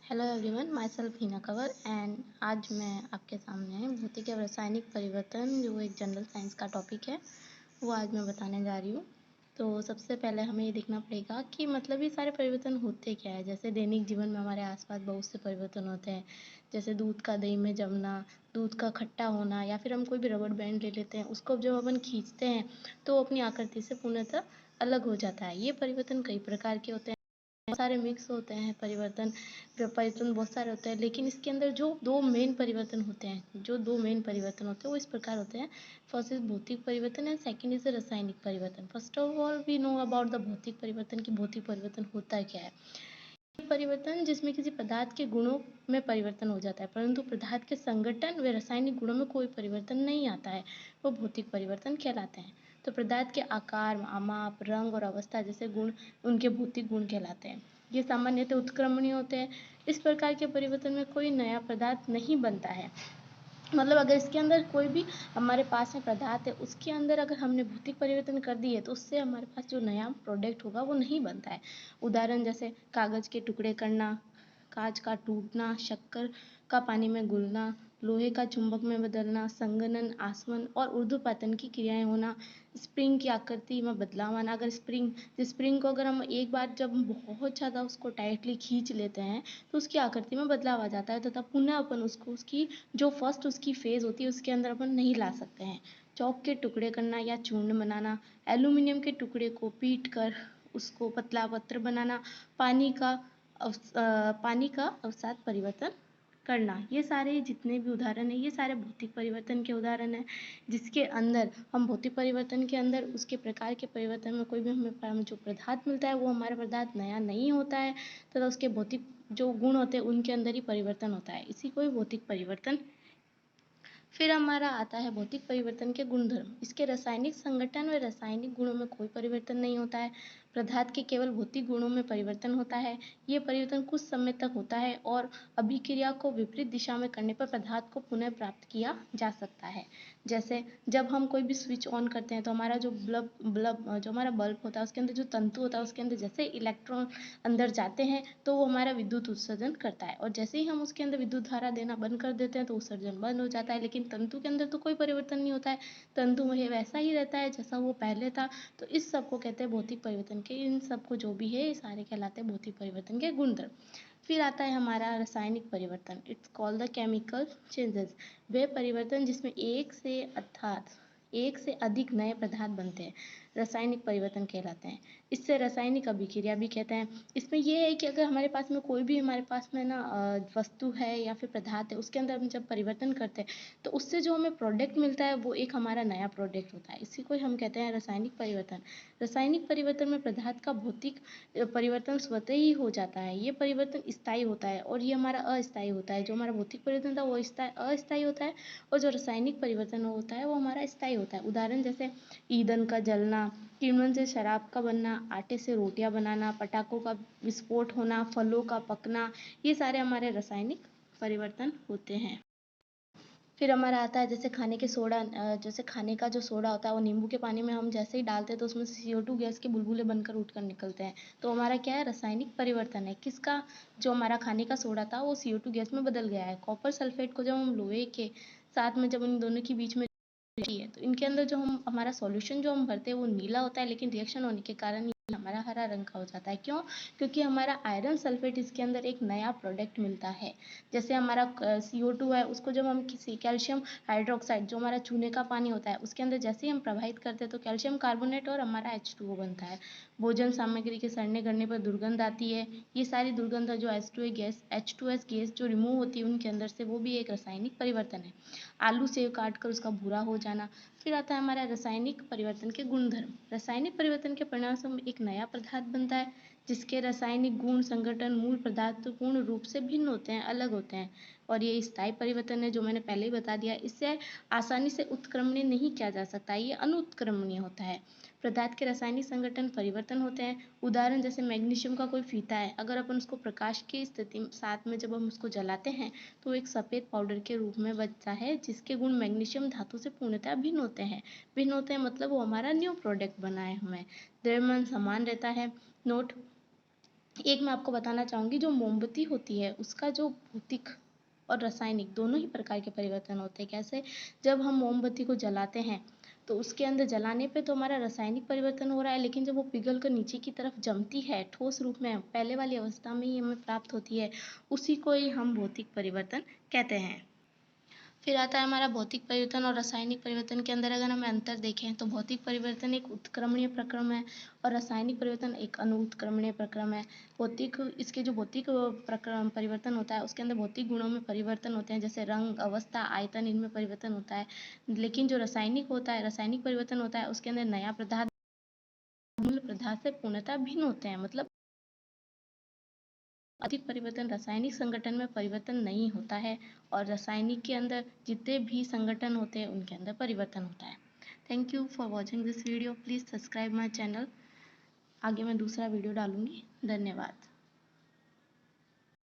Hello everyone, my self Hina Kanwar and आज मैं आपके सामने भौतिक एवं रासायनिक परिवर्तन जो एक जनरल साइंस का टॉपिक है वो आज मैं बताने जा रही हूँ। तो सबसे पहले हमें ये देखना पड़ेगा कि मतलब ये सारे परिवर्तन होते क्या है। जैसे दैनिक जीवन में हमारे आसपास बहुत से परिवर्तन होते हैं, जैसे दूध का दही में जमना, दूध का खट्टा होना, या फिर हम कोई भी रबड़ बैंड ले लेते हैं, उसको जब अपन खींचते हैं तो वो अपनी आकृति से पूर्णतः अलग हो जाता है। ये परिवर्तन कई प्रकार के होते हैं, बहुत सारे मिक्स होते हैं। परिवर्तन बहुत सारे होते हैं, लेकिन इसके अंदर जो दो मेन परिवर्तन होते हैं वो इस प्रकार होते हैं। फर्स्ट इज भौतिक परिवर्तन एंड सेकंड इज रासायनिक परिवर्तन। First of all we know about the भौतिक परिवर्तन कि भौतिक परिवर्तन होता क्या है। परिवर्तन जिसमें किसी पदार्थ के गुणों में परिवर्तन हो जाता है, परंतु पदार्थ के संगठन व रासायनिक गुणों में कोई परिवर्तन नहीं आता है, वो भौतिक परिवर्तन कहलाते हैं। तो पदार्थ के आकार, माप, रंग और अवस्था जैसे गुण उनके भौतिक गुण कहलाते हैं। ये सामान्यतः उत्क्रमणीय होते हैं। इस प्रकार के परिवर्तन में कोई नया पदार्थ नहीं बनता है। मतलब अगर इसके अंदर कोई भी हमारे पास में पदार्थ है, उसके अंदर अगर हमने भौतिक परिवर्तन कर दिए तो उससे हमारे पास जो नया प्रोडक्ट होगा वो नहीं बनता है। उदाहरण जैसे कागज के टुकड़े करना, कांच का टूटना, शक्कर का पानी में घुलना, लोहे का चुंबक में बदलना, संघनन, आसवन और ऊर्ध्वपातन की क्रियाएं होना, स्प्रिंग की आकृति में बदलाव आना। अगर स्प्रिंग को अगर हम एक बार जब बहुत ज़्यादा उसको टाइटली खींच लेते हैं तो उसकी आकृति में बदलाव आ जाता है, तथा पुनः अपन उसको उसकी जो फर्स्ट उसकी फेज होती है उसके अंदर अपन नहीं ला सकते हैं। चौक के टुकड़े करना या चूर्ण बनाना, एल्यूमिनियम के टुकड़े को पीट कर उसको पतला पत्र बनाना, पानी का अवसाद परिवर्तन करना। ये सारे जितने भी उदाहरण हैं ये सारे भौतिक परिवर्तन के उदाहरण हैं, जिसके अंदर हम भौतिक परिवर्तन के अंदर उसके प्रकार के परिवर्तन में कोई भी हमें जो पदार्थ मिलता है वो हमारा पदार्थ नया नहीं होता है, तथा उसके भौतिक जो गुण होते हैं उनके अंदर ही परिवर्तन होता है। इसी को ही भौतिक परिवर्तन। फिर हमारा आता है भौतिक परिवर्तन के गुणधर्म। इसके रासायनिक संगठन व रासायनिक गुणों में कोई परिवर्तन नहीं होता है। पदार्थ के केवल भौतिक गुणों में परिवर्तन होता है। ये परिवर्तन कुछ समय तक होता है और अभिक्रिया को विपरीत दिशा में करने पर पदार्थ को पुनः प्राप्त किया जा सकता है। जैसे जब हम कोई भी स्विच ऑन करते हैं तो हमारा जो जो हमारा बल्ब होता है उसके अंदर जो तंतु होता है उसके अंदर जैसे इलेक्ट्रॉन अंदर जाते हैं तो वो हमारा विद्युत उत्सर्जन करता है, और जैसे ही हम उसके अंदर विद्युत धारा देना बंद कर देते हैं तो उत्सर्जन बंद हो जाता है। लेकिन तंतु के अंदर तो कोई परिवर्तन नहीं होता है, तंतु वही वैसा ही रहता है जैसा वो पहले था। तो इस सब को कहते हैं भौतिक परिवर्तन के। इन सब को जो भी है ये सारे कहलाते हैं भौतिक परिवर्तन के गुणधर्म। फिर आता है हमारा रासायनिक परिवर्तन। It's called the chemical changes. वे परिवर्तन जिसमें एक से अधिक नए पदार्थ बनते हैं रासायनिक परिवर्तन कहलाते हैं। इससे रासायनिक अभिक्रिया भी कहते हैं। इसमें यह है कि अगर हमारे पास में कोई भी हमारे पास में ना वस्तु है या फिर पदार्थ है, उसके अंदर हम जब परिवर्तन करते हैं तो उससे जो हमें प्रोडक्ट मिलता है वो एक हमारा नया प्रोडक्ट होता है। इसी को हम कहते हैं रासायनिक परिवर्तन। रासायनिक परिवर्तन में पदार्थ का भौतिक परिवर्तन स्वतः ही हो जाता है। ये परिवर्तन स्थायी होता है और ये हमारा अस्थायी होता है। जो हमारा भौतिक परिवर्तन था वो अस्थायी होता है, और जो रासायनिक परिवर्तन होता है वो हमारा स्थायी होता है। उदाहरण जैसे ईंधन का जलना, कीड़ों से शराब का बनना, आटे से रोटियां बनाना, पटाखों का विस्फोट होना, फलों का पकना, ये सारे हमारे रासायनिक परिवर्तन होते हैं। फिर हमारा आता है जैसे खाने के सोडा, जैसे खाने का जो सोडा होता है वो नींबू के पानी में हम जैसे ही डालते हैं तो उसमें से CO2 गैस के बुलबुले बनकर उठकर निकलते हैं। तो हमारा क्या है, रासायनिक परिवर्तन है। किसका? जो हमारा खाने का सोडा था वो CO2 गैस में बदल गया है। कॉपर सल्फेट को जब हम लोहे के साथ में जब इन दोनों के बीच में है तो इनके अंदर जो हम हमारा सॉल्यूशन जो हम भरते हैं वो नीला होता है, लेकिन रिएक्शन होने के कारण ये हमारा हरा रंग का हो जाता है। क्यों? क्योंकि हमारा आयरन सल्फेट इसके अंदर एक नया प्रोडक्ट मिलता है। जैसे हमारा CO2 है, उसको जब हम किसी कैल्शियम हाइड्रोक्साइड जो हमारा चूने का पानी होता है उसके अंदर जैसे ही हम प्रवाहित करते हैं तो कैल्शियम कार्बोनेट और हमारा H2O बनता है। भोजन सामग्री के सड़ने गलने पर दुर्गंध आती है। ये सारी दुर्गंध जो H2S गैस जो रिमूव होती है उनके अंदर से, वो भी एक रासायनिक परिवर्तन है। आलू सेव काट कर उसका भूरा हो जाना। फिर आता है हमारा रासायनिक परिवर्तन के गुणधर्म। रासायनिक परिवर्तन के परिणामस्वरूप एक नया पदार्थ बनता है जिसके रासायनिक गुण संगठन मूल पदार्थ तो पूर्ण रूप से भिन्न होते हैं, अलग होते हैं। और ये स्थायी परिवर्तन है जो मैंने पहले ही बता दिया। इससे आसानी से उत्क्रमणीय नहीं किया जा सकता, ये अनुत्क्रमणीय होता है। पदार्थ के रासायनिक संगठन परिवर्तन होते हैं। उदाहरण जैसे मैग्नीशियम का कोई फीता है, अगर अपन उसको प्रकाश की स्थिति साथ में जब हम उसको जलाते हैं तो एक सफ़ेद पाउडर के रूप में बचता है, जिसके गुण मैग्नीशियम धातु से पूर्णतः भिन्न होते हैं मतलब वो हमारा न्यू प्रोडक्ट बना है। हमें द्रव्यमान समान रहता है। नोट, एक मैं आपको बताना चाहूँगी, जो मोमबत्ती होती है उसका जो भौतिक और रासायनिक दोनों ही प्रकार के परिवर्तन होते हैं। कैसे? जब हम मोमबत्ती को जलाते हैं तो उसके अंदर जलाने पे तो हमारा रासायनिक परिवर्तन हो रहा है, लेकिन जब वो पिघल कर नीचे की तरफ जमती है ठोस रूप में, पहले वाली अवस्था में ही हमें प्राप्त होती है, उसी को ही हम भौतिक परिवर्तन कहते हैं। फिर आता है हमारा भौतिक परिवर्तन और रासायनिक परिवर्तन के अंदर अगर हम अंतर देखें तो भौतिक परिवर्तन एक उत्क्रमणीय प्रक्रम है और रासायनिक परिवर्तन एक अनुत्क्रमणीय प्रक्रम है। इसके जो भौतिक प्रक्रम परिवर्तन होता है उसके अंदर भौतिक गुणों में परिवर्तन होते हैं, जैसे रंग, अवस्था, आयतन, इनमें परिवर्तन होता है। लेकिन जो रासायनिक परिवर्तन होता है उसके अंदर नया पदार्थ मूल पदार्थ से पूर्णतः भिन्न होते हैं। मतलब अधिक परिवर्तन रासायनिक संगठन में परिवर्तन नहीं होता है और रासायनिक के अंदर जितने भी संगठन होते हैं उनके अंदर परिवर्तन होता है। Thank you for watching this video. Please subscribe my channel. आगे मैं दूसरा वीडियो डालूंगी। धन्यवाद।